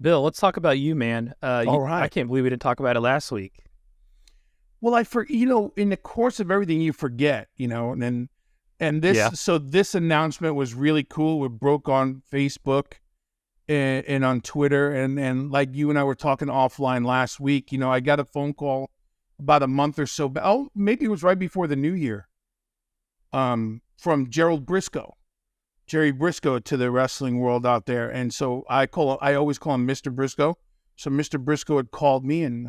Bill, let's talk about you, man. All right. I can't believe we didn't talk about it last week. Well, in the course of everything, you forget, and this, Yeah. so this announcement was really cool. It broke on Facebook and on Twitter. And like you and I were talking offline last week, I got a phone call about a month or so. Maybe it was right before the new year, from Gerald Briscoe, Jerry Briscoe, to the wrestling world out there. And so I always call him Mr. Briscoe. So Mr. Briscoe had called me, and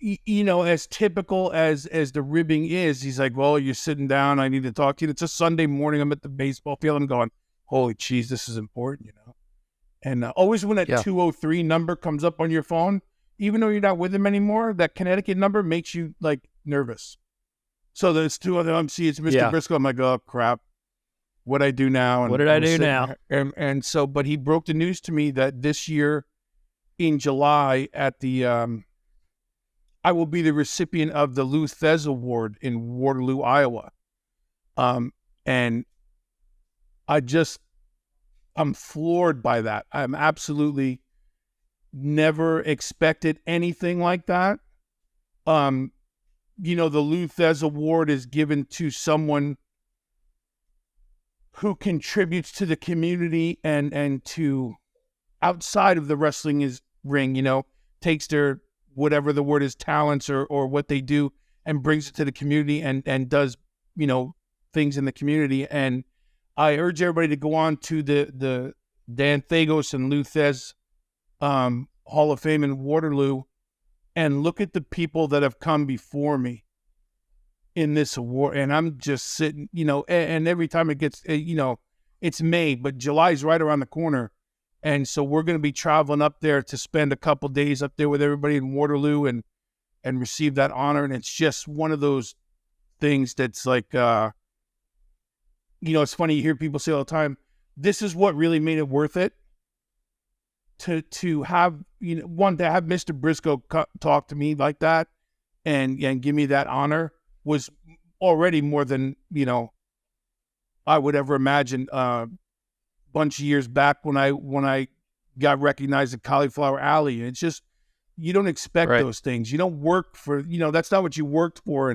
as typical as the ribbing is, he's like, well, you're sitting down. I need to talk to you. It's a Sunday morning. I'm at the baseball field. I'm going, holy cheese, this is important, And always when that 203 number comes up on your phone, even though you're not with him anymore, that Connecticut number makes you like nervous. So there's two other MC. It's Mr. Briscoe. I'm like, oh crap, what I do now? And what did I do now? And so, but he broke the news to me that this year in July at the I will be the recipient of the Lou Thesz Award in Waterloo, Iowa. And I'm floored by that. I'm absolutely never expected anything like that. The Lou Thesz Award is given to someone who contributes to the community and to outside of the wrestling ring, takes their, whatever the word is, talents or what they do, and brings it to the community and does, things in the community. And I urge everybody to go on to the Dan Thagos and Lou Thesz Hall of Fame in Waterloo and look at the people that have come before me in this award. And I'm just sitting, and every time it gets, it's May, but July's right around the corner. And so we're going to be traveling up there to spend a couple days up there with everybody in Waterloo and receive that honor. And it's just one of those things that's like, it's funny, you hear people say all the time, this is what really made it worth it. To have, to have Mr. Briscoe talk to me like that and give me that honor was already more than, I would ever imagine. Bunch of years back when I got recognized at Cauliflower Alley. It's just, you don't expect those things. You don't work for, that's not what you worked for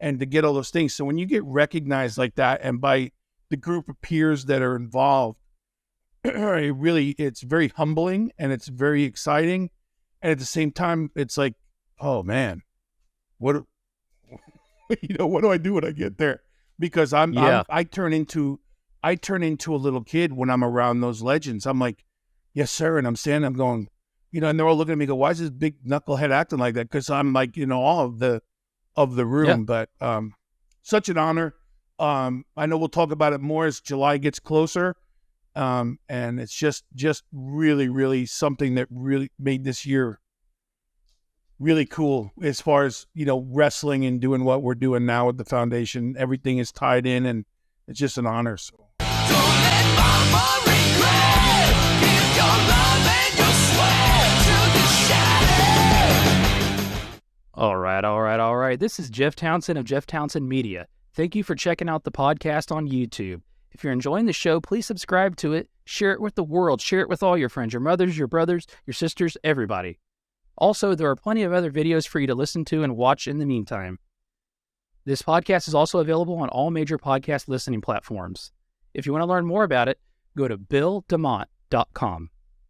and to get all those things. So when you get recognized like that and by the group of peers that are involved, it's very humbling and it's very exciting. And at the same time, it's like, oh man, what do I do when I get there? Because I turn into a little kid when I'm around those legends. I'm like, yes, sir. And I'm standing, I'm going, and they're all looking at me, go, why is this big knucklehead acting like that? Because I'm like, all of the room. Yeah. But such an honor. I know we'll talk about it more as July gets closer. And it's just really, really something that really made this year really cool as far as, wrestling and doing what we're doing now with the foundation. Everything is tied in and it's just an honor. So. All right. This is Jeff Townsend of Jeff Townsend Media. Thank you for checking out the podcast on YouTube. If you're enjoying the show, please subscribe to it, share it with the world, share it with all your friends, your mothers, your brothers, your sisters, everybody. Also, there are plenty of other videos for you to listen to and watch in the meantime. This podcast is also available on all major podcast listening platforms. If you want to learn more about it, go to BillDeMott.com.